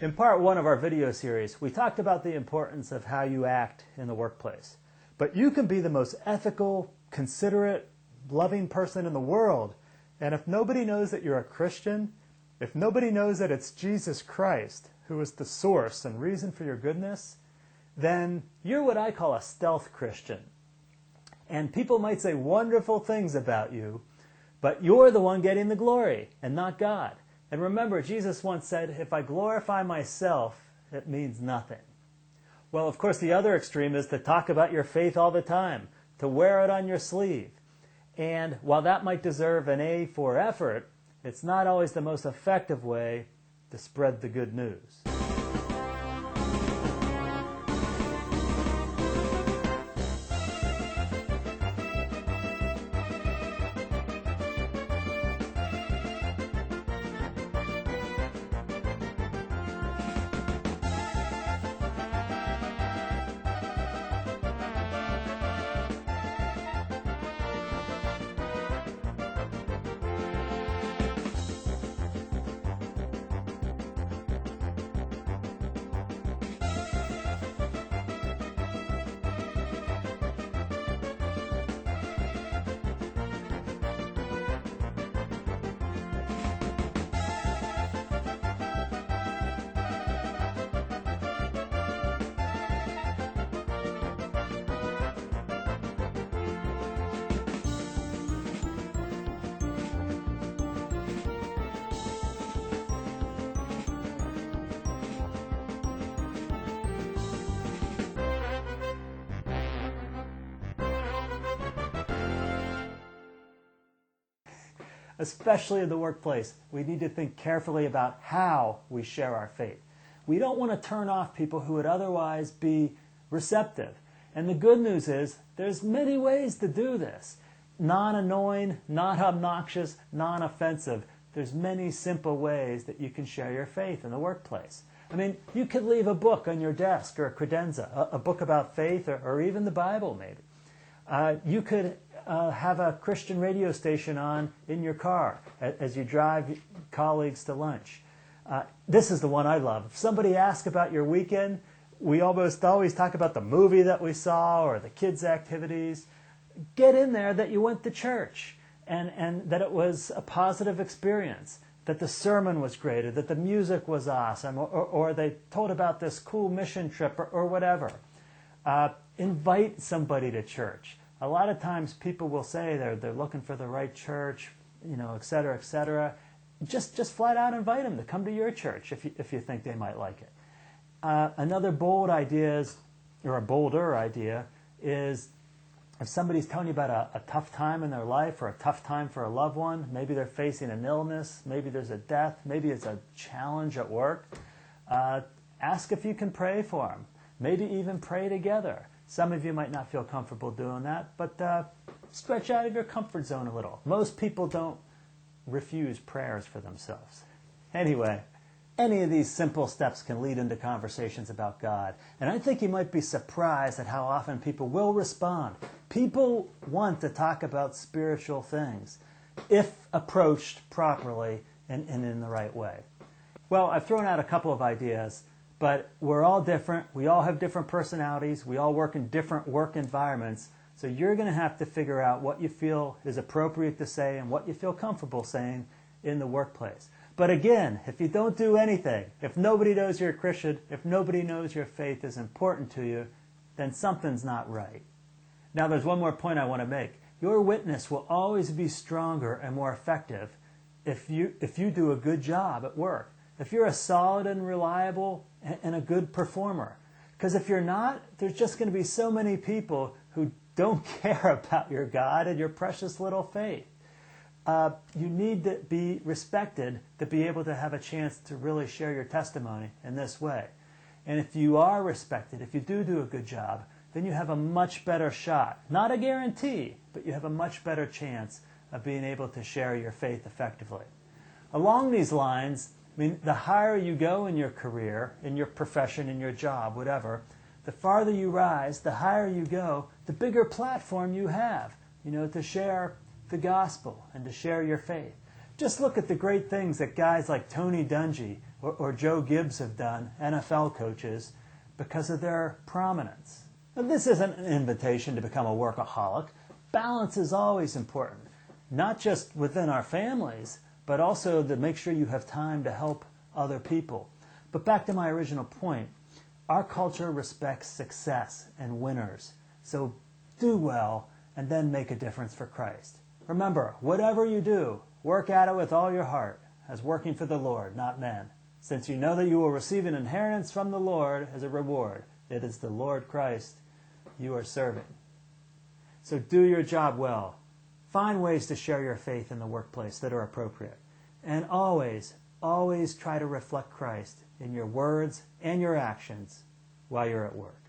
In part one of our video series, we talked about the importance of how you act in the workplace. But you can be the most ethical, considerate, loving person in the world, and if nobody knows that you're a Christian, if nobody knows that it's Jesus Christ who is the source and reason for your goodness, then you're what I call a stealth Christian. And people might say wonderful things about you, but you're the one getting the glory and not God. And remember, Jesus once said, if I glorify myself, it means nothing. Well, of course, the other extreme is to talk about your faith all the time, to wear it on your sleeve. And while that might deserve an A for effort, it's not always the most effective way to spread the good news. Especially in the workplace, we need to think carefully about how we share our faith. We don't want to turn off people who would otherwise be receptive. And the good news is, there's many ways to do this. Non-annoying, not obnoxious, non-offensive. There's many simple ways that you can share your faith in the workplace. I mean, you could leave a book on your desk or a credenza, a book about faith or even the Bible maybe. You could have a Christian radio station on in your car as you drive colleagues to lunch. This is the one I love. If somebody asks about your weekend, we almost always talk about the movie that we saw or the kids' activities. Get in there that you went to church and that it was a positive experience, that the sermon was great, or that the music was awesome, or they told about this cool mission trip or whatever. Invite somebody to church. A lot of times people will say they're looking for the right church, et cetera, et cetera. Just flat out invite them to come to your church if you think they might like it. Another bold idea is, or a bolder idea is, if somebody's telling you about a tough time in their life or a tough time for a loved one, maybe they're facing an illness, maybe there's a death, maybe it's a challenge at work, ask if you can pray for them. Maybe even pray together. Some of you might not feel comfortable doing that, but stretch out of your comfort zone a little. Most people don't refuse prayers for themselves. Anyway, any of these simple steps can lead into conversations about God. And I think you might be surprised at how often people will respond. People want to talk about spiritual things if approached properly and in the right way. Well, I've thrown out a couple of ideas. But we're all different. We all have different personalities. We all work in different work environments. So you're going to have to figure out what you feel is appropriate to say and what you feel comfortable saying in the workplace. But again, if you don't do anything, if nobody knows you're a Christian, if nobody knows your faith is important to you, then something's not right. Now there's one more point I want to make. Your witness will always be stronger and more effective if you do a good job at work. If you're a solid and reliable and a good performer. Because if you're not, there's just going to be so many people who don't care about your God and your precious little faith. You need to be respected to be able to have a chance to really share your testimony in this way. And if you are respected, if you do a good job, then you have a much better shot. Not a guarantee, but you have a much better chance of being able to share your faith effectively. Along these lines, I mean, the higher you go in your career, in your profession, in your job, whatever, the farther you rise, the higher you go, the bigger platform you have, to share the gospel and to share your faith. Just look at the great things that guys like Tony Dungy or Joe Gibbs have done, NFL coaches, because of their prominence. Now, this isn't an invitation to become a workaholic. Balance is always important, not just within our families, but also to make sure you have time to help other people. But back to my original point, our culture respects success and winners. So do well and then make a difference for Christ. Remember, whatever you do, work at it with all your heart, as working for the Lord, not men, since you know that you will receive an inheritance from the Lord as a reward. It is the Lord Christ you are serving. So do your job well. Find ways to share your faith in the workplace that are appropriate. And always, always try to reflect Christ in your words and your actions while you're at work.